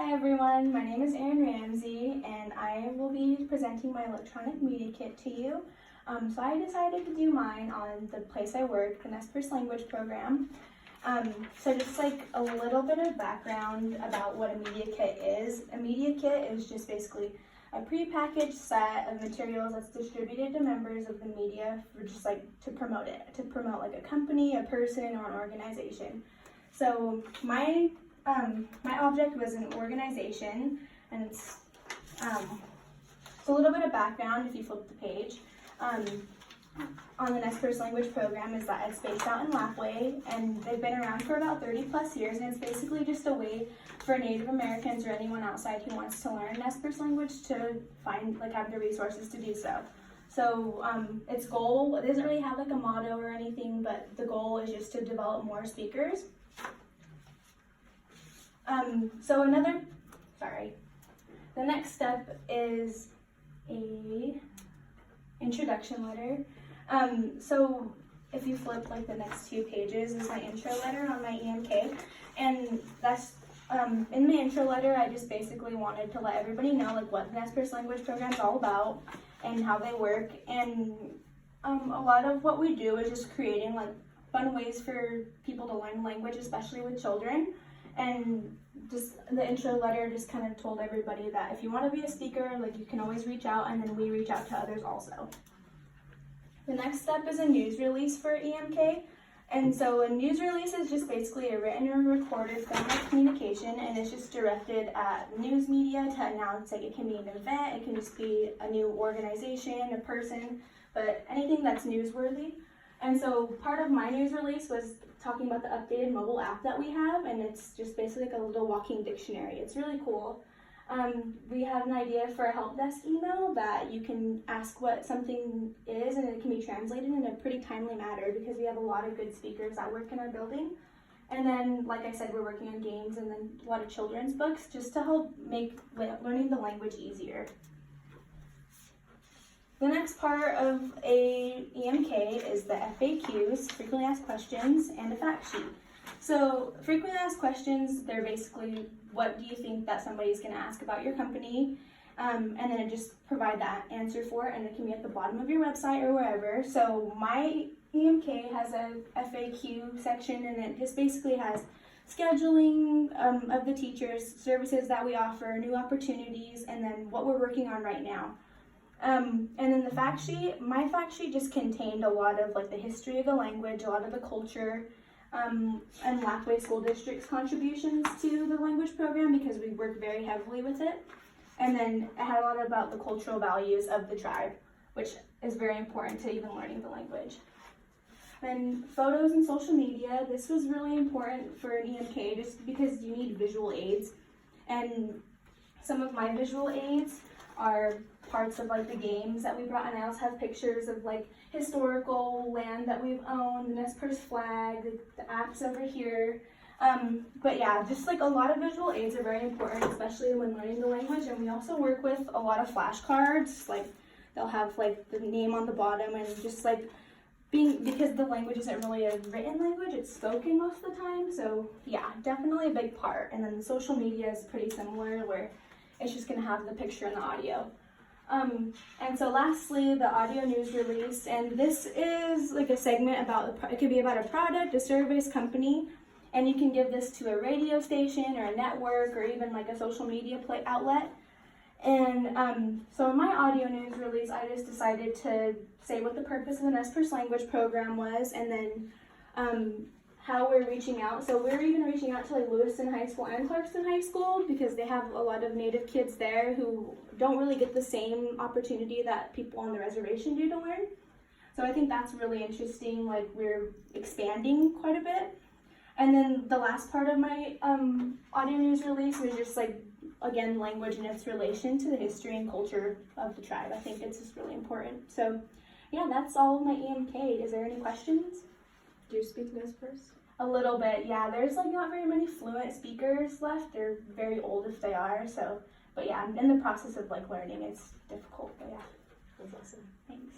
Hi everyone, my name is Erin Ramsey and I will be presenting my electronic media kit to you. So I decided to do mine on the place I work, the Perce language program. So just like a little bit of background about what a media kit is. A media kit is just basically a prepackaged set of materials that's distributed to members of the media for just like to promote like a company, a person, or an organization. So my object was an organization, and it's a little bit of background if you flip the page. On the Perce language program is that it's based out in Lapway, and they've been around for about 30 plus years, and it's basically just a way for Native Americans or anyone outside who wants to learn Perce language to have the resources to do so. So its goal, it doesn't really have like a motto or anything, but the goal is just to develop more speakers. The next step is a introduction letter. So if you flip like the next 2 pages is my intro letter on my EMK, and that's in the intro letter I just basically wanted to let everybody know like what the Perce language program is all about and how they work, and a lot of what we do is just creating like fun ways for people to learn language, especially with children. And just the intro letter just kind of told everybody that if you want to be a speaker, like you can always reach out, and then we reach out to others also. The next step is a news release for EMK. And so a news release is just basically a written or recorded form of communication, and it's just directed at news media to announce, like it can be an event, it can just be a new organization, a person, but anything that's newsworthy. And so part of my news release was talking about the updated mobile app that we have, and it's just basically like a little walking dictionary. It's really cool. We have an idea for a help desk email that you can ask what something is, and it can be translated in a pretty timely manner because we have a lot of good speakers that work in our building. And then, like I said, we're working on games and then a lot of children's books just to help make learning the language easier. The next part of a EMK is the FAQs, frequently asked questions, and a fact sheet. So frequently asked questions, they're basically what do you think that somebody's going to ask about your company, and then it just provide that answer for it, and it can be at the bottom of your website or wherever. So my EMK has a FAQ section, and it just basically has scheduling of the teachers, services that we offer, new opportunities, and then what we're working on right now. And then the fact sheet, my fact sheet just contained a lot of like the history of the language, a lot of the culture, and Lapway School District's contributions to the language program because we work very heavily with it. And then it had a lot about the cultural values of the tribe, which is very important to even learning the language. Then photos and social media, this was really important for an EMK just because you need visual aids. And some of my visual aids are parts of like the games that we brought, and I also have pictures of like historical land that we've owned, the Perce flag, the apps over here. But yeah, just like a lot of visual aids are very important, especially when learning the language. And we also work with a lot of flashcards, like they'll have like the name on the bottom, and just like because the language isn't really a written language, it's spoken most of the time. So yeah, definitely a big part. And then the social media is pretty similar, where it's just going to have the picture and the audio. And so lastly, the audio news release, and this is like a segment about, it could be about a product, a service, company, and you can give this to a radio station or a network or even like a social media outlet. And so in my audio news release, I just decided to say what the purpose of the Perce language program was, and then how we're reaching out. So we're even reaching out to like Lewiston High School and Clarkston High School because they have a lot of Native kids there who don't really get the same opportunity that people on the reservation do to learn. So I think that's really interesting, like we're expanding quite a bit. And then the last part of my audio news release was just like, again, language and its relation to the history and culture of the tribe. I think it's just really important. So yeah, that's all of my EMK. Is there any questions? Do you speak Perce? A little bit, yeah. There's like not very many fluent speakers left. They're very old if they are. So, but yeah, I'm in the process of like learning. It's difficult, but yeah. That's awesome. Thanks.